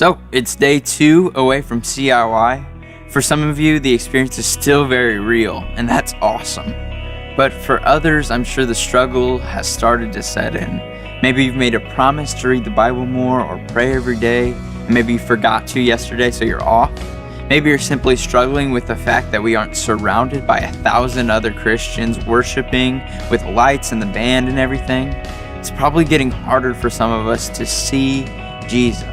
So, it's day 2 away from CIY. For some of you, the experience is still very real, and that's awesome. But for others, I'm sure the struggle has started to set in. Maybe you've made a promise to read the Bible more or pray every day, and maybe you forgot to yesterday, so you're off. Maybe you're simply struggling with the fact that we aren't surrounded by 1,000 other Christians worshiping with lights and the band and everything. It's probably getting harder for some of us to see Jesus.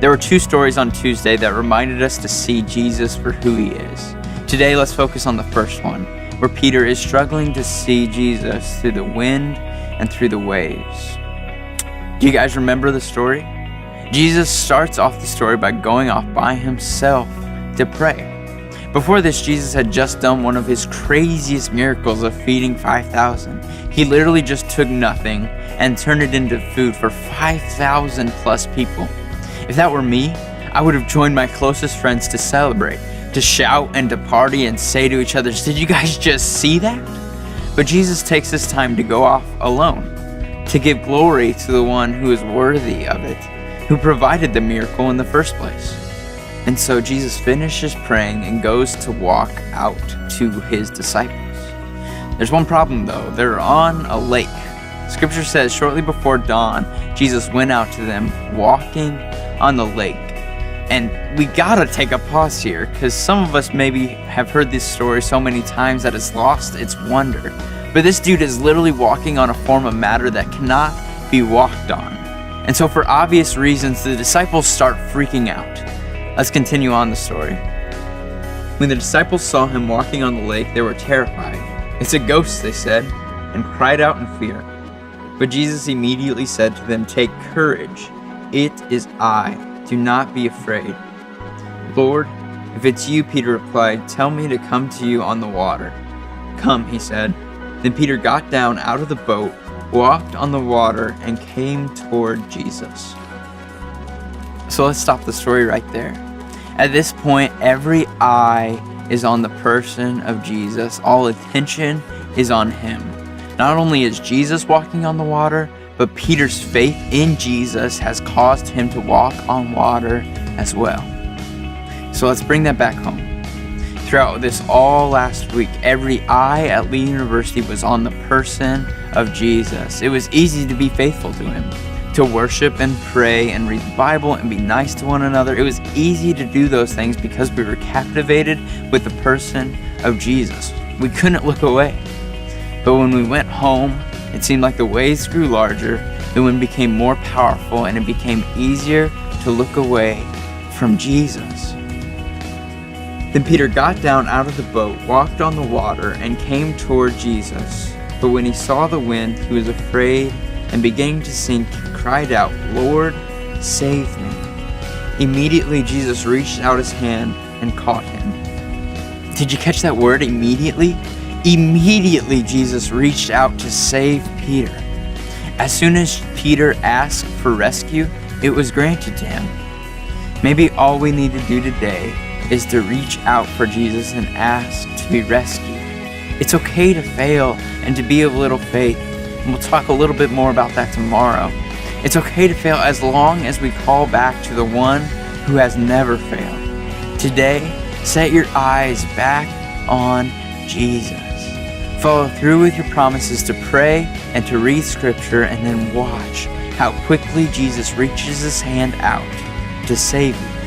There were 2 stories on Tuesday that reminded us to see Jesus for who he is. Today, let's focus on the first one, where Peter is struggling to see Jesus through the wind and through the waves. Do you guys remember the story? Jesus starts off the story by going off by himself to pray. Before this, Jesus had just done one of his craziest miracles of feeding 5,000. He literally just took nothing and turned it into food for 5,000 plus people. If that were me, I would have joined my closest friends to celebrate, to shout and to party and say to each other, "Did you guys just see that?" But Jesus takes his time to go off alone, to give glory to the one who is worthy of it, who provided the miracle in the first place. And so Jesus finishes praying and goes to walk out to his disciples. There's one problem though, they're on a lake. Scripture says shortly before dawn, Jesus went out to them walking on the lake. And we gotta take a pause here, because some of us maybe have heard this story so many times that it's lost its wonder. But this dude is literally walking on a form of matter that cannot be walked on. And so for obvious reasons, the disciples start freaking out. Let's continue on the story. When the disciples saw him walking on the lake, they were terrified. "It's a ghost," they said, and cried out in fear. But Jesus immediately said to them, "Take courage. It is I. Do not be afraid." "Lord, if it's you," Peter replied, "tell me to come to you on the water." "Come," he said. Then Peter got down out of the boat, walked on the water, and came toward Jesus. So let's stop the story right there. At this point, every eye is on the person of Jesus. All attention is on him. Not only is Jesus walking on the water, but Peter's faith in Jesus has caused him to walk on water as well. So let's bring that back home. Throughout this all last week, every eye at Lee University was on the person of Jesus. It was easy to be faithful to him, to worship and pray and read the Bible and be nice to one another. It was easy to do those things because we were captivated with the person of Jesus. We couldn't look away. But when we went home, it seemed like the waves grew larger, the wind became more powerful, and it became easier to look away from Jesus. Then Peter got down out of the boat, walked on the water, and came toward Jesus. But when he saw the wind, he was afraid, and beginning to sink, he cried out, "Lord, save me." Immediately Jesus reached out his hand and caught him. Did you catch that word, immediately? Immediately Jesus reached out to save Peter. As soon as Peter asked for rescue, it was granted to him. Maybe all we need to do today is to reach out for Jesus and ask to be rescued. It's okay to fail and to be of little faith. And we'll talk a little bit more about that tomorrow. It's okay to fail as long as we call back to the one who has never failed. Today, set your eyes back on Jesus. Follow through with your promises to pray and to read scripture, and then watch how quickly Jesus reaches his hand out to save you.